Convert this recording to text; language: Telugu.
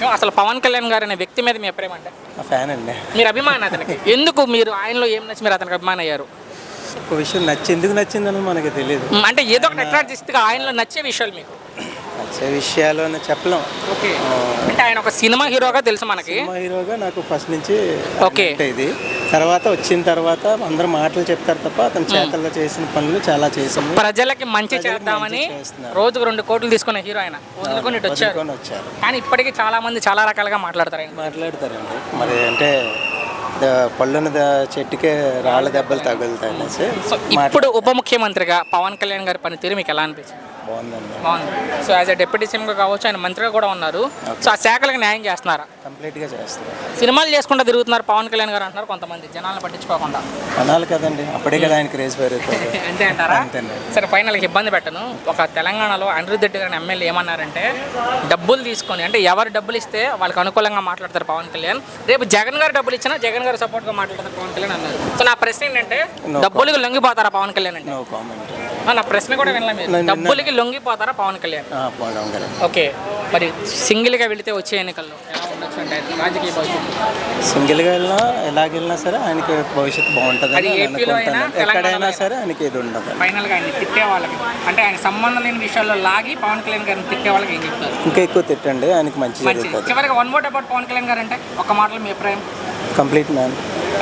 విషయం. అసలు పవన్ కళ్యాణ్ గారు అనే వ్యక్తి మీద మీ అభిప్రాయం అంటే? ఫ్యాన్ అండి. మీరు అభిమానం అతనికి ఎందుకు, మీరు ఆయనలో ఏం నచ్చి మీరు అతనికి అభిమానం అయ్యారు? ఒక విషయం ఎందుకు నచ్చిందని మనకి తెలియదు. అంటే ఏదో ఒకటి అట్రాక్ట్ ఆయనలో నచ్చే విషయాలు మీకు నచ్చే విషయాలు అని చెప్పలేం. ఓకే, అంటే ఆయన ఒక సినిమా హీరోగా తెలుసు మనకి. సినిమా హీరోగా నాకు ఫస్ట్ నుంచి ఓకే. ఇది తర్వాత వచ్చిన తర్వాత అందరూ మాటలు చెప్తారు తప్ప అతను చేతల్లో చేసిన పనులు చాలా చేసింది. ప్రజలకి మంచి చేద్దామని రోజుకు 2 కోట్లు తీసుకునే హీరో ఆయన వదులుకొని వచ్చారు. కానీ ఇప్పటికీ చాలా మంది చాలా రకాలుగా మాట్లాడతారండి. మరి అంటే పళ్ళున చెట్టుకే రాళ్ళ దెబ్బలు తగులుతాయి అనేసి. ఇప్పుడు ఉప ముఖ్యమంత్రిగా పవన్ కళ్యాణ్ గారి పనితీరు మీకు ఎలా అనిపించింది? బాగుంది. సో యాజ్ అ డిప్యూటీ సీఎంగా కావచ్చు, ఆయన మంత్రిగా కూడా ఉన్నారు. సో ఆ శాఖలకు న్యాయం చేస్తున్నారా? కంప్లీట్గా చేస్తారు. సినిమాలు చేసుకుంటూ తిరుగుతున్నారు పవన్ కళ్యాణ్ గారు అంటున్నారు కొంతమంది, జనాలను పట్టించుకోకుండా. అనాలి కదండి, అప్పుడే కదా ఆయన క్రేజ్ పెరుగుతుంది. అంతే అంటారా? సరే, ఫైనల్గా ఇబ్బంది పెట్టను. ఒక తెలంగాణలో అనిరుద్ధ్ రెడ్డి గారిని ఎమ్మెల్యే ఏమన్నారంటే, డబ్బులు తీసుకొని, అంటే ఎవరు డబ్బులు ఇస్తే వాళ్ళకి అనుకూలంగా మాట్లాడతారు పవన్ కళ్యాణ్, రేపు జగన్ గారు డబ్బులు ఇచ్చినా జగన్ గారు సపోర్ట్గా మాట్లాడతారు పవన్ కళ్యాణ్ అన్నారు. సో నా ప్రశ్న ఏంటంటే, డబ్బులకి లొంగిపోతారా పవన్ కళ్యాణ్ అంటే? నా ప్రశ్న కూడా వినలే మీరు. డబ్బులకి లొంగిపోతారా పవన్ కళ్యాణ్? ఓకే, మరి సింగిల్గా వెళితే వచ్చే ఎన్నికల్లో ఎలా ఉండొచ్చు అంటే రాజకీయ భవిష్యత్తు? సింగిల్గా వెళ్ళినా ఎలాగెళ్ళినా సరే ఆయనకి భవిష్యత్తు బాగుంటుంది. అది ఏపీలో అయినా ఎక్కడైనా సరే ఆయనకి ఇది ఉండదు. ఫైనల్గా ఆయన తిట్టే వాళ్ళకి, అంటే ఆయన సంబంధం లేని విషయాల్లో లాగి పవన్ కళ్యాణ్ గారిని తిట్టే వాళ్ళకి ఏం చెప్తారు? ఇంకా ఎక్కువ తిట్టండి, ఆయనకి మంచి జరుగుతుంది. చివరికి one more about Pavan Kalyan గారు అంటే ఒక మాటలో మీ అభిప్రాయం? Complete man.